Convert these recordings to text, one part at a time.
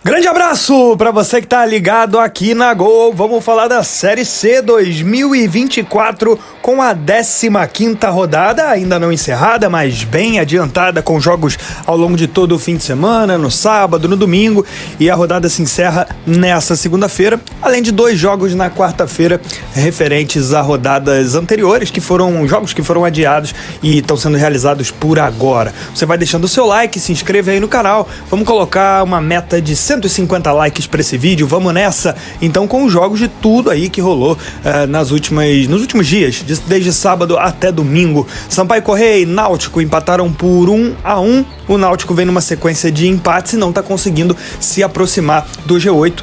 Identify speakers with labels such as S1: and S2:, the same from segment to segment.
S1: Grande abraço para você que tá ligado aqui na Gol. Vamos falar da Série C 2024 com a 15ª rodada, ainda não encerrada, mas bem adiantada, com jogos ao longo de todo o fim de semana, no sábado, no domingo, e a rodada se encerra nessa segunda-feira, além de 2 jogos na quarta-feira referentes a rodadas anteriores, que foram jogos que foram adiados e estão sendo realizados por agora. Você vai deixando o seu like, se inscreve aí no canal, vamos colocar uma meta de 150 likes para esse vídeo, vamos nessa, então, com os jogos de tudo aí que rolou nos últimos dias, desde sábado até domingo. Sampaio Corrêa e Náutico empataram por 1-1, o Náutico vem numa sequência de empates e não está conseguindo se aproximar do G8.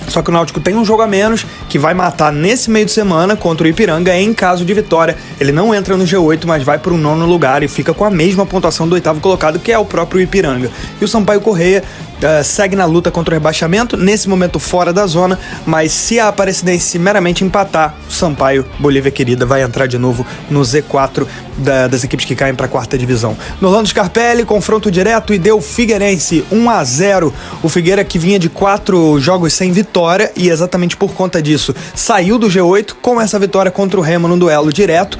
S1: Só que o Náutico tem um jogo a menos que vai matar nesse meio de semana contra o Ipiranga em caso de vitória. Ele não entra no G8, mas vai para o 9º lugar e fica com a mesma pontuação do 8º colocado, que é o próprio Ipiranga. E o Sampaio Corrêa segue na luta contra o rebaixamento, nesse momento fora da zona, mas se a Aparecidense meramente empatar, o Sampaio, Bolívia querida, vai entrar de novo no Z4 das equipes que caem para a 4ª divisão. No Orlando Scarpelli, confronto direto e deu Figueirense 1-0. O Figueira, que vinha de 4 jogos sem vitória e exatamente por conta disso saiu do G8 com essa vitória contra o Remo no duelo direto,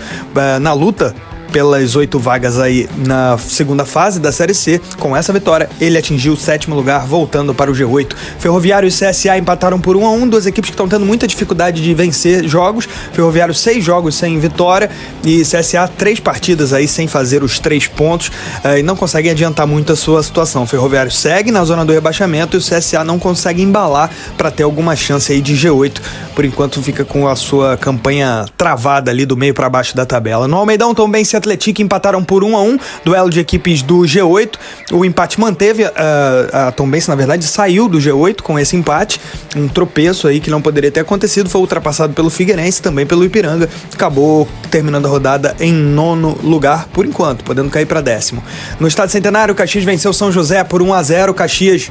S1: na luta pelas 8 vagas aí na segunda fase da Série C. Com essa vitória, ele atingiu o 7º lugar, voltando para o G8. Ferroviário e CSA empataram por 1-1, duas equipes que estão tendo muita dificuldade de vencer jogos. Ferroviário 6 jogos sem vitória e CSA 3 partidas aí sem fazer os 3 pontos e não conseguem adiantar muito a sua situação. O Ferroviário segue na zona do rebaixamento e o CSA não consegue embalar para ter alguma chance aí de G8. Por enquanto fica com a sua campanha travada ali do meio para baixo da tabela. No Almeidão, Tombense e Atlético empataram por 1-1, duelo de equipes do G8. O empate manteve, a Tombense, na verdade, saiu do G8 com esse empate. Um tropeço aí que não poderia ter acontecido, foi ultrapassado pelo Figueirense, também pelo Ipiranga. Acabou terminando a rodada em 9º lugar, por enquanto, podendo cair para 10º. No Estádio Centenário, o Caxias venceu São José por 1-0. Caxias,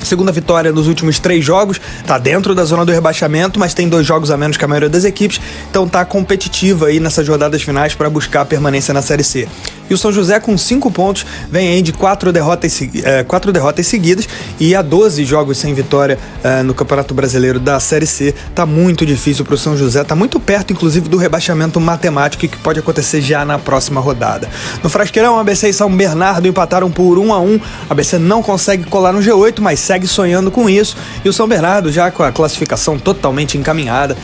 S1: segunda vitória nos últimos 3 jogos, tá dentro da zona do rebaixamento, mas tem 2 jogos a menos que a maioria das equipes, então tá competitiva aí nessas rodadas finais para buscar a permanência na Série C. E o São José, com 5 pontos, vem aí de 4 derrotas seguidas e há 12 jogos sem vitória no Campeonato Brasileiro da Série C. Tá muito difícil pro São José, tá muito perto, inclusive, do rebaixamento matemático, que pode acontecer já na próxima rodada. No Frasqueirão, ABC e São Bernardo empataram por 1-1. A ABC não consegue colar no G8, mas segue sonhando com isso. E o São Bernardo, já com a classificação totalmente encaminhada,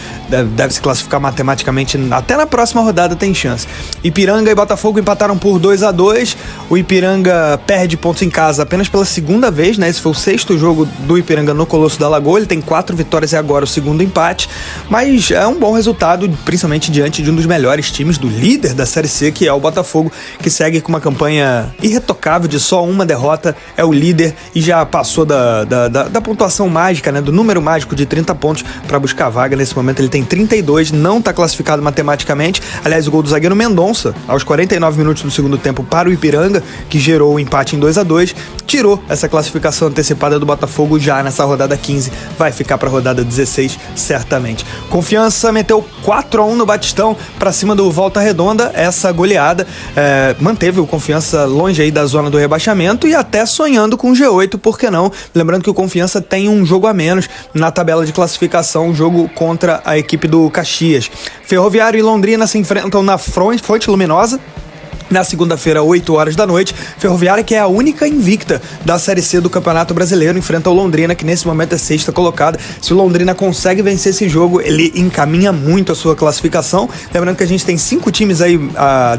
S1: deve se classificar matematicamente, até na próxima rodada tem chance. Ipiranga e Botafogo empataram por 2-2. O Ipiranga perde pontos em casa apenas pela segunda vez, né? Esse foi o 6º jogo do Ipiranga no Colosso da Lagoa. Ele tem 4 vitórias e agora o 2º empate, mas é um bom resultado, principalmente diante de um dos melhores times, do líder da Série C, que é o Botafogo, que segue com uma campanha irretocável de só uma derrota, é o líder e já passou da pontuação mágica, né? Do número mágico de 30 pontos para buscar a vaga. Nesse momento ele tem 32, não está classificado matematicamente. Aliás, o gol do zagueiro Mendonça, aos 49 minutos do segundo tempo para o Ipiranga, que gerou o empate em 2-2, tirou essa classificação antecipada do Botafogo já nessa rodada 15, vai ficar para a rodada 16 certamente. Confiança meteu 4-1 no Batistão para cima do Volta Redonda. Essa goleada manteve o Confiança longe aí da zona do rebaixamento e até sonhando com o G8, por que não? Lembrando que o Confiança tem um jogo a menos na tabela de classificação, um jogo contra a equipe do Caxias. Ferroviário e Londrina se enfrentam na Fonte Luminosa na segunda-feira, 8 horas da noite. Ferroviária, que é a única invicta da Série C do Campeonato Brasileiro, enfrenta o Londrina, que nesse momento é 6ª colocada. Se o Londrina consegue vencer esse jogo, ele encaminha muito a sua classificação. Lembrando que a gente tem 5 times aí,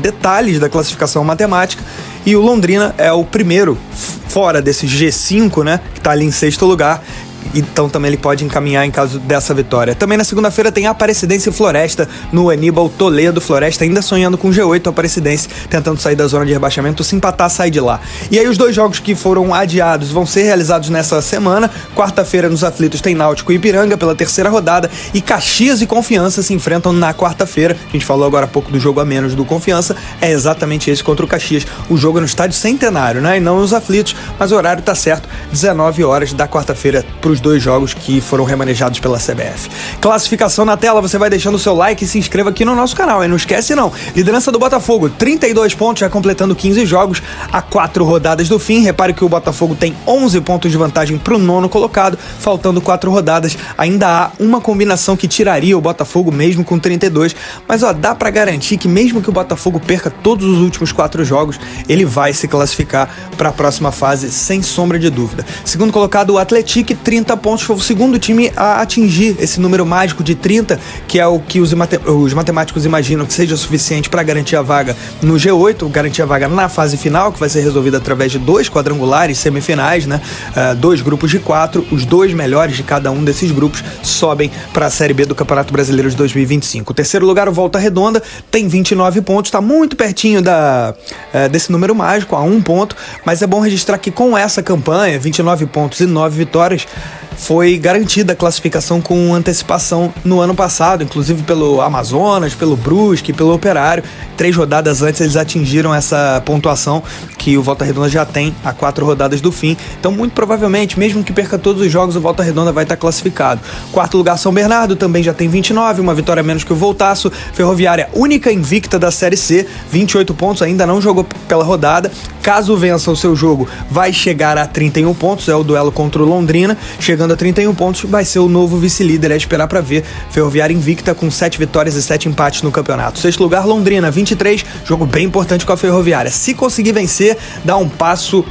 S1: detalhes da classificação matemática, e o Londrina é o primeiro fora desse G5, né, que tá ali em 6º lugar. Então também ele pode encaminhar em caso dessa vitória. Também na segunda-feira tem Aparecidense e Floresta no Aníbal Toledo. Floresta ainda sonhando com G8, Aparecidense tentando sair da zona de rebaixamento. Se empatar, sai de lá. E aí os 2 jogos que foram adiados vão ser realizados nessa semana. Quarta-feira nos aflitos tem Náutico e Ipiranga pela 3ª rodada, e Caxias e Confiança se enfrentam na quarta-feira. A gente falou agora há pouco do jogo a menos do Confiança, é exatamente esse contra o Caxias. O jogo é no Estádio Centenário, né, e não nos aflitos, mas o horário tá certo, 19 horas da quarta-feira pro últimos 2 jogos que foram remanejados pela CBF. Classificação na tela, você vai deixando o seu like e se inscreva aqui no nosso canal, e não esquece não. Liderança do Botafogo, 32 pontos, já completando 15 jogos, a 4 rodadas do fim. Repare que o Botafogo tem 11 pontos de vantagem para o 9º colocado, faltando 4 rodadas. Ainda há uma combinação que tiraria o Botafogo mesmo com 32, mas dá para garantir que mesmo que o Botafogo perca todos os últimos 4 jogos, ele vai se classificar para a próxima fase sem sombra de dúvida. Segundo colocado, o Atlético, 30 pontos, foi o segundo time a atingir esse número mágico de 30, que é o que os matemáticos imaginam que seja suficiente para garantir a vaga no G8, garantir a vaga na fase final, que vai ser resolvida através de 2 quadrangulares semifinais, né? 2 grupos de 4, os 2 melhores de cada um desses grupos sobem para a Série B do Campeonato Brasileiro de 2025. O terceiro lugar, o Volta Redonda, tem 29 pontos, está muito pertinho desse número mágico, a 1 ponto, mas é bom registrar que com essa campanha, 29 pontos e 9 vitórias, foi garantida a classificação com antecipação no ano passado, inclusive pelo Amazonas, pelo Brusque, pelo Operário. 3 rodadas antes eles atingiram essa pontuação que o Volta Redonda já tem a 4 rodadas do fim. Então, muito provavelmente, mesmo que perca todos os jogos, o Volta Redonda vai estar classificado. Quarto lugar, São Bernardo, também já tem 29, uma vitória menos que o Voltaço. Ferroviária, única invicta da Série C, 28 pontos, ainda não jogou pela rodada. Caso vença o seu jogo, vai chegar a 31 pontos, é o duelo contra o Londrina. Chegando a 31 pontos, vai ser o novo vice-líder, é esperar para ver. Ferroviária invicta com 7 vitórias e 7 empates no campeonato. Sexto lugar, Londrina, 23, jogo bem importante com a Ferroviária. Se conseguir vencer, dá um passo,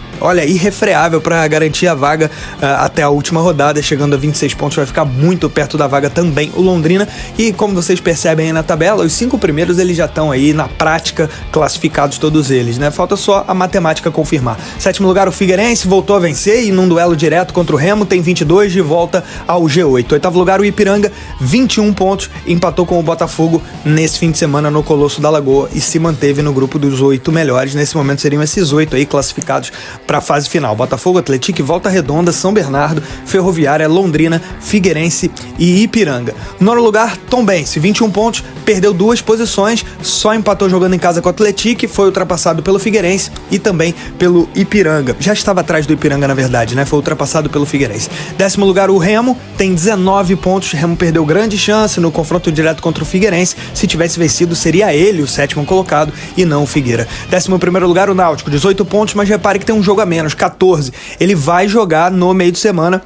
S1: irrefreável para garantir a vaga até a última rodada, chegando a 26 pontos, vai ficar muito perto da vaga também o Londrina. E como vocês percebem aí na tabela, os 5 primeiros eles já estão aí na prática classificados todos eles, né? Falta só a matemática confirmar. Sétimo lugar, o Figueirense voltou a vencer e num duelo direto contra o Remo tem 22, de volta ao G8. Oitavo lugar, o Ipiranga, 21 pontos, empatou com o Botafogo nesse fim de semana no Colosso da Lagoa e se manteve no grupo dos 8 melhores. Nesse momento seriam esses 8 aí classificados para a fase final: Botafogo, Atlético, Volta Redonda, São Bernardo, Ferroviária, Londrina, Figueirense e Ipiranga. Nono lugar, Tombense, 21 pontos, perdeu 2 posições, só empatou jogando em casa com o Atlético, foi ultrapassado pelo Figueirense e também pelo Ipiranga. Já estava atrás do Ipiranga, na verdade, né? Foi ultrapassado pelo Figueirense. Décimo lugar, o Remo, tem 19 pontos. O Remo perdeu grande chance no confronto direto contra o Figueirense. Se tivesse vencido, seria ele o 7º colocado e não o Figueira. 11º lugar, o Náutico, 18 pontos, mas repare que tem um jogo a menos, 14. Ele vai jogar no meio de semana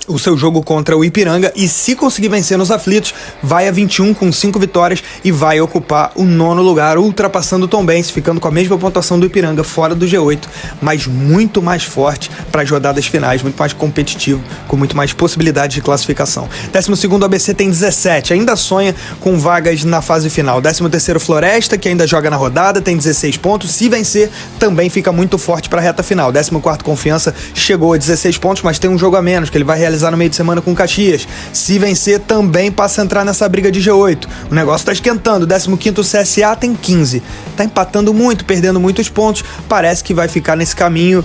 S1: o seu jogo contra o Ipiranga e, se conseguir vencer nos aflitos, vai a 21 com 5 vitórias e vai ocupar o 9º lugar, ultrapassando o Tombense, ficando com a mesma pontuação do Ipiranga, fora do G8, mas muito mais forte para as rodadas finais, muito mais competitivo, com muito mais possibilidades de classificação. 12º, ABC tem 17, ainda sonha com vagas na fase final. 13º, Floresta, que ainda joga na rodada, tem 16 pontos, se vencer também fica muito forte para a reta final. 14º, Confiança, chegou a 16 pontos, mas tem um jogo a menos, que ele vai realizar no meio de semana com o Caxias. Se vencer, também passa a entrar nessa briga de G8. O negócio tá esquentando. 15º, CSA tem 15. Tá empatando muito, perdendo muitos pontos. Parece que vai ficar nesse caminho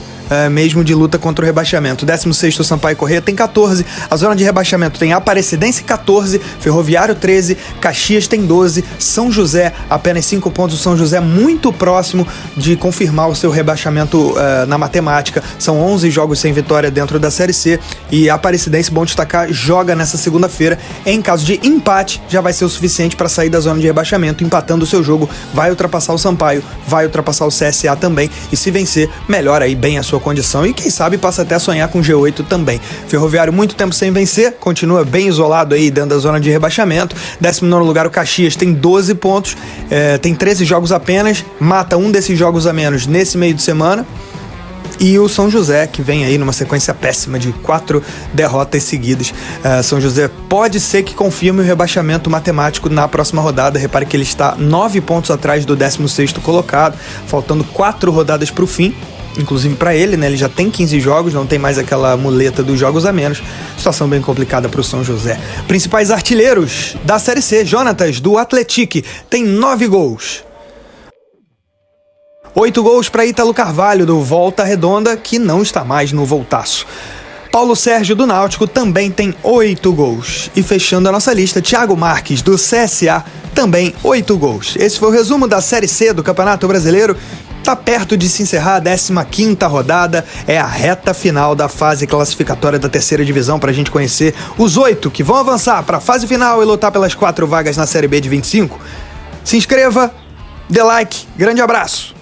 S1: mesmo de luta contra o rebaixamento. 16º, Sampaio Corrêa tem 14. A zona de rebaixamento tem Aparecidense 14, Ferroviário 13, Caxias tem 12, São José apenas 5 pontos. O São José muito próximo de confirmar o seu rebaixamento na matemática. São 11 jogos sem vitória dentro da Série C e a Aparecidense, bom destacar, joga nessa segunda-feira. Em caso de empate, já vai ser o suficiente para sair da zona de rebaixamento. Empatando o seu jogo, vai ultrapassar o Sampaio, vai ultrapassar o CSA também, e se vencer, melhora aí bem a sua condição e quem sabe passa até a sonhar com G8 também. Ferroviário muito tempo sem vencer, continua bem isolado aí dentro da zona de rebaixamento. 19º lugar, o Caxias tem 12 pontos, tem 13 jogos apenas, mata um desses jogos a menos nesse meio de semana. E o São José, que vem aí numa sequência péssima de 4 derrotas seguidas. São José pode ser que confirme o rebaixamento matemático na próxima rodada. Repare que ele está 9 pontos atrás do 16º colocado, faltando 4 rodadas para o fim. Inclusive para ele, né? Ele já tem 15 jogos, não tem mais aquela muleta dos jogos a menos. Situação bem complicada para o São José. Principais artilheiros da Série C: Jonatas, do Atlético, tem 9 gols. 8 gols para Ítalo Carvalho, do Volta Redonda, que não está mais no Voltaço. Paulo Sérgio, do Náutico, também tem 8 gols. E fechando a nossa lista, Thiago Marques, do CSA, também 8 gols. Esse foi o resumo da Série C do Campeonato Brasileiro. Tá perto de se encerrar a 15ª rodada, é a reta final da fase classificatória da terceira divisão pra gente conhecer os 8 que vão avançar pra fase final e lutar pelas 4 vagas na Série B de 25. Se inscreva, dê like, grande abraço!